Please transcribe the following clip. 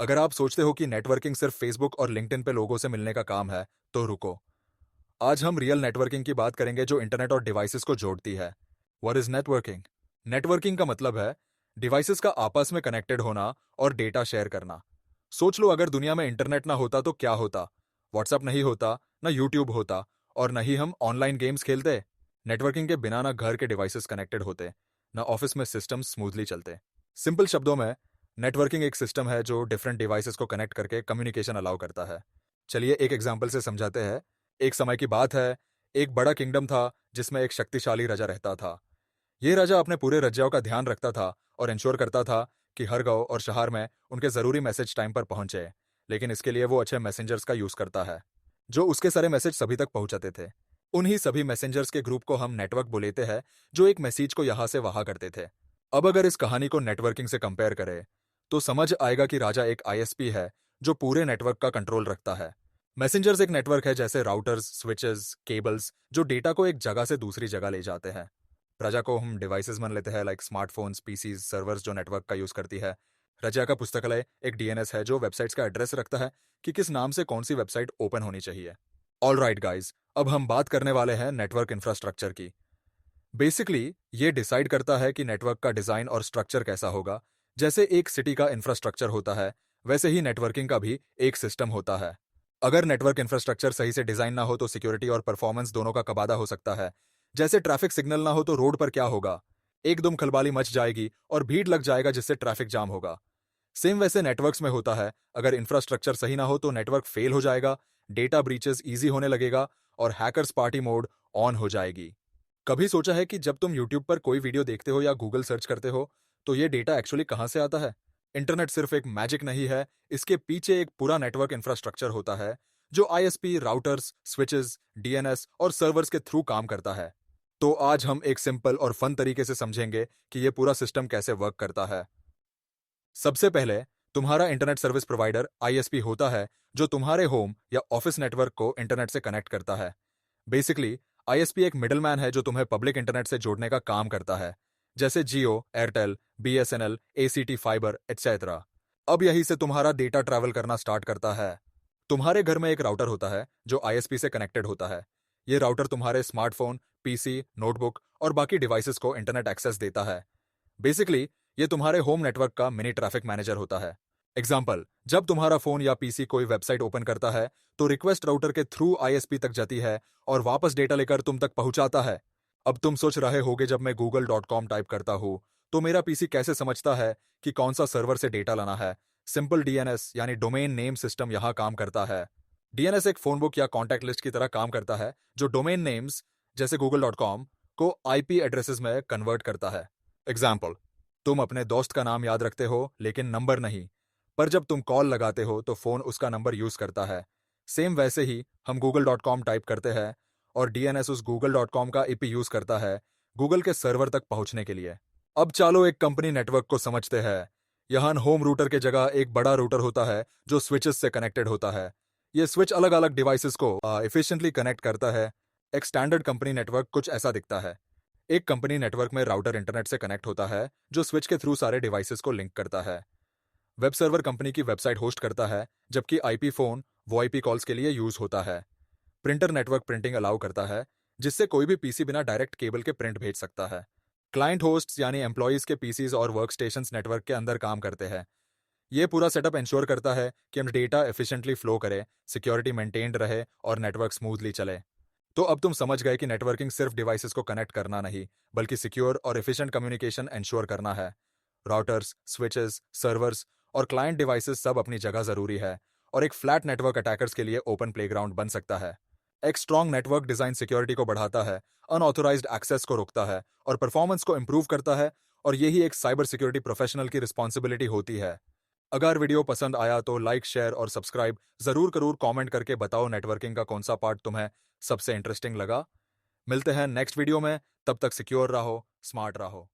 अगर आप सोचते हो कि नेटवर्किंग सिर्फ फेसबुक और लिंक्डइन पे लोगों से मिलने का काम है, तो रुको। आज हम रियल नेटवर्किंग की बात करेंगे जो इंटरनेट और डिवाइसेस को जोड़ती है। What is networking? नेटवर्किंग का मतलब है डिवाइसेस का आपस में कनेक्टेड होना और डेटा शेयर करना। सोच लो, अगर दुनिया में इंटरनेट ना होता तो क्या होता? व्हाट्सएप नहीं होता, ना यूट्यूब होता, और न ही हम ऑनलाइन गेम्स खेलते। नेटवर्किंग के बिना ना घर के डिवाइसेस कनेक्टेड होते, ना ऑफिस में सिस्टम स्मूथली चलते। सिंपल शब्दों में, नेटवर्किंग एक सिस्टम है जो डिफरेंट डिवाइसेस को कनेक्ट करके कम्युनिकेशन अलाउ करता है। चलिए एक एग्जांपल से समझाते हैं। एक समय की बात है, एक बड़ा किंगडम था जिसमें एक शक्तिशाली राजा रहता था। ये राजा अपने पूरे राज्यों का ध्यान रखता था और इंश्योर करता था कि हर गांव और शहर में उनके जरूरी मैसेज टाइम पर पहुंचे। लेकिन इसके लिए वो अच्छे मैसेंजर्स का यूज करता है, जो उसके सारे मैसेज सभी तक पहुंचाते थे। उन्हीं सभी मैसेंजर्स के ग्रुप को हम नेटवर्क बुलाते हैं, जो एक मैसेज को यहां से वहां करते थे। अब अगर इस कहानी को नेटवर्किंग से कंपेयर करें, तो समझ आएगा कि राजा एक आईएसपी है जो पूरे नेटवर्क का कंट्रोल रखता है। मैसेंजर्स एक नेटवर्क है जैसे राउटर्स, स्विचेस, केबल्स, जो डेटा को एक जगह से दूसरी जगह ले जाते हैं। प्रजा को हम डिवाइसेस मान लेते हैं, लाइक स्मार्टफोन्स, पीसीज, सर्वर्स जो नेटवर्क का यूज करती है। रजा का पुस्तकालय एक डीएनएस है जो वेबसाइट्स का एड्रेस रखता है कि किस नाम से कौन सी वेबसाइट ओपन होनी चाहिए। ऑल राइट गाइज, अब हम बात करने वाले हैं नेटवर्क इंफ्रास्ट्रक्चर की। बेसिकली ये डिसाइड करता है कि नेटवर्क का डिजाइन और स्ट्रक्चर कैसा होगा। जैसे एक सिटी का इंफ्रास्ट्रक्चर होता है, वैसे ही नेटवर्किंग का भी एक सिस्टम होता है। अगर नेटवर्क इंफ्रास्ट्रक्चर सही से डिजाइन ना हो तो सिक्योरिटी और परफॉर्मेंस दोनों का कबादा हो सकता है। जैसे ट्रैफिक सिग्नल ना हो तो रोड पर क्या होगा? एकदम खलबाली मच जाएगी और भीड़ लग जाएगा जिससे ट्रैफिक जाम होगा। सेम वैसे नेटवर्क्स में होता है, अगर इंफ्रास्ट्रक्चर सही ना हो तो नेटवर्क फेल हो जाएगा, डेटा ब्रीचेस इजी होने लगेगा और हैकर्स पार्टी मोड ऑन हो जाएगी। कभी सोचा है कि जब तुम यूट्यूब पर कोई वीडियो देखते हो या गूगल सर्च करते हो, तो ये डेटा एक्चुअली कहां से आता है? इंटरनेट सिर्फ एक मैजिक नहीं है, इसके पीछे एक पूरा नेटवर्क इंफ्रास्ट्रक्चर होता है, जो आईएसपी, राउटर्स, स्विचेस, डीएनएस और सर्वर्स के थ्रू काम करता है। तो आज हम एक सिंपल और फन तरीके से समझेंगे कि ये पूरा सिस्टम कैसे वर्क करता है। सबसे पहले, तुम्हारा इंटरनेट सर्विस प्रोवाइडर आईएसपी होता है, जो तुम्हारे होम या ऑफिस नेटवर्क को इंटरनेट से कनेक्ट करता है। बेसिकली आईएसपी एक मिडलमैन है जो तुम्हें पब्लिक इंटरनेट से जोड़ने का काम करता है, जैसे Jio, Airtel, BSNL, ACT fibre etcetera. अब यहीं से तुम्हारा डेटा ट्रैवल करना स्टार्ट करता है। तुम्हारे घर में एक राउटर होता है जो आईएसपी से कनेक्टेड होता है। ये राउटर तुम्हारे स्मार्टफोन, पीसी, नोटबुक और बाकी डिवाइसेस को इंटरनेट एक्सेस देता है। बेसिकली ये तुम्हारे होम नेटवर्क का मिनी ट्रैफिक मैनेजर होता है। एग्जाम्पल, जब तुम्हारा फोन या पीसी कोई वेबसाइट ओपन करता है, तो रिक्वेस्ट राउटर के थ्रू आईएसपी तक जाती है और वापस डेटा लेकर तुम तक पहुंचाता है। अब तुम सोच रहे होगे, जब मैं google.com टाइप करता हूं तो मेरा पीसी कैसे समझता है कि कौन सा सर्वर से डेटा लाना है? सिंपल डीएनएस यानी डोमेन नेम सिस्टम यहां काम करता है। डीएनएस एक फोन बुक या कॉन्टैक्ट लिस्ट की तरह काम करता है, जो डोमेन नेम्स जैसे google.com को आईपी एड्रेसेस में कन्वर्ट करता है। एग्जाम्पल, तुम अपने दोस्त का नाम याद रखते हो लेकिन नंबर नहीं, पर जब तुम कॉल लगाते हो तो फोन उसका नंबर यूज करता है। सेम वैसे ही हम google.com टाइप करते हैं और डीएनएस उस google.com का आईपी यूज करता है गूगल के सर्वर तक पहुंचने के लिए। अब चलो एक कंपनी नेटवर्क को समझते हैं। यहाँ होम रूटर के जगह एक बड़ा रूटर होता है जो स्विचेस से कनेक्टेड होता है। ये स्विच अलग अलग डिवाइसेस को एफिशिएंटली कनेक्ट करता है। एक स्टैंडर्ड कंपनी नेटवर्क कुछ ऐसा दिखता है। एक कंपनी नेटवर्क में राउटर इंटरनेट से कनेक्ट होता है, जो स्विच के थ्रू सारे डिवाइसेस को लिंक करता है। वेब सर्वर कंपनी की वेबसाइट होस्ट करता है, जबकि आईपी फोन वॉआईपी कॉल्स के लिए यूज होता है। प्रिंटर नेटवर्क प्रिंटिंग अलाउ करता है, जिससे कोई भी पीसी बिना डायरेक्ट केबल के प्रिंट भेज सकता है। क्लाइंट होस्ट्स यानी एम्प्लॉयज के पीसीज और वर्क स्टेशंस नेटवर्क के अंदर काम करते हैं। ये पूरा सेटअप इंश्योर करता है कि हम डेटा एफिशिएंटली फ्लो करे, सिक्योरिटी मेंटेन्ड रहे और नेटवर्क स्मूथली चले। तो अब तुम समझ गए कि नेटवर्किंग सिर्फ डिवाइसेस को कनेक्ट करना नहीं, बल्कि सिक्योर और एफिशिएंट कम्युनिकेशन इंश्योर करना है। राउटर्स, स्विचेस, सर्वर्स और क्लाइंट डिवाइसेस सब अपनी जगह जरूरी है, और एक फ्लैट नेटवर्क अटैकर्स के लिए ओपन प्लेग्राउंड बन सकता है। एक स्ट्रॉन्ग नेटवर्क डिजाइन सिक्योरिटी को बढ़ाता है, अनऑथोराइज्ड एक्सेस को रोकता है और परफॉर्मेंस को इंप्रूव करता है, और यही एक साइबर सिक्योरिटी प्रोफेशनल की रिस्पॉन्सिबिलिटी होती है। अगर वीडियो पसंद आया तो लाइक, शेयर और सब्सक्राइब जरूर करूर कमेंट करके बताओ नेटवर्किंग का कौन सा पार्ट तुम्हें सबसे इंटरेस्टिंग लगा। मिलते हैं नेक्स्ट वीडियो में, तब तक सिक्योर रहो, स्मार्ट रहो।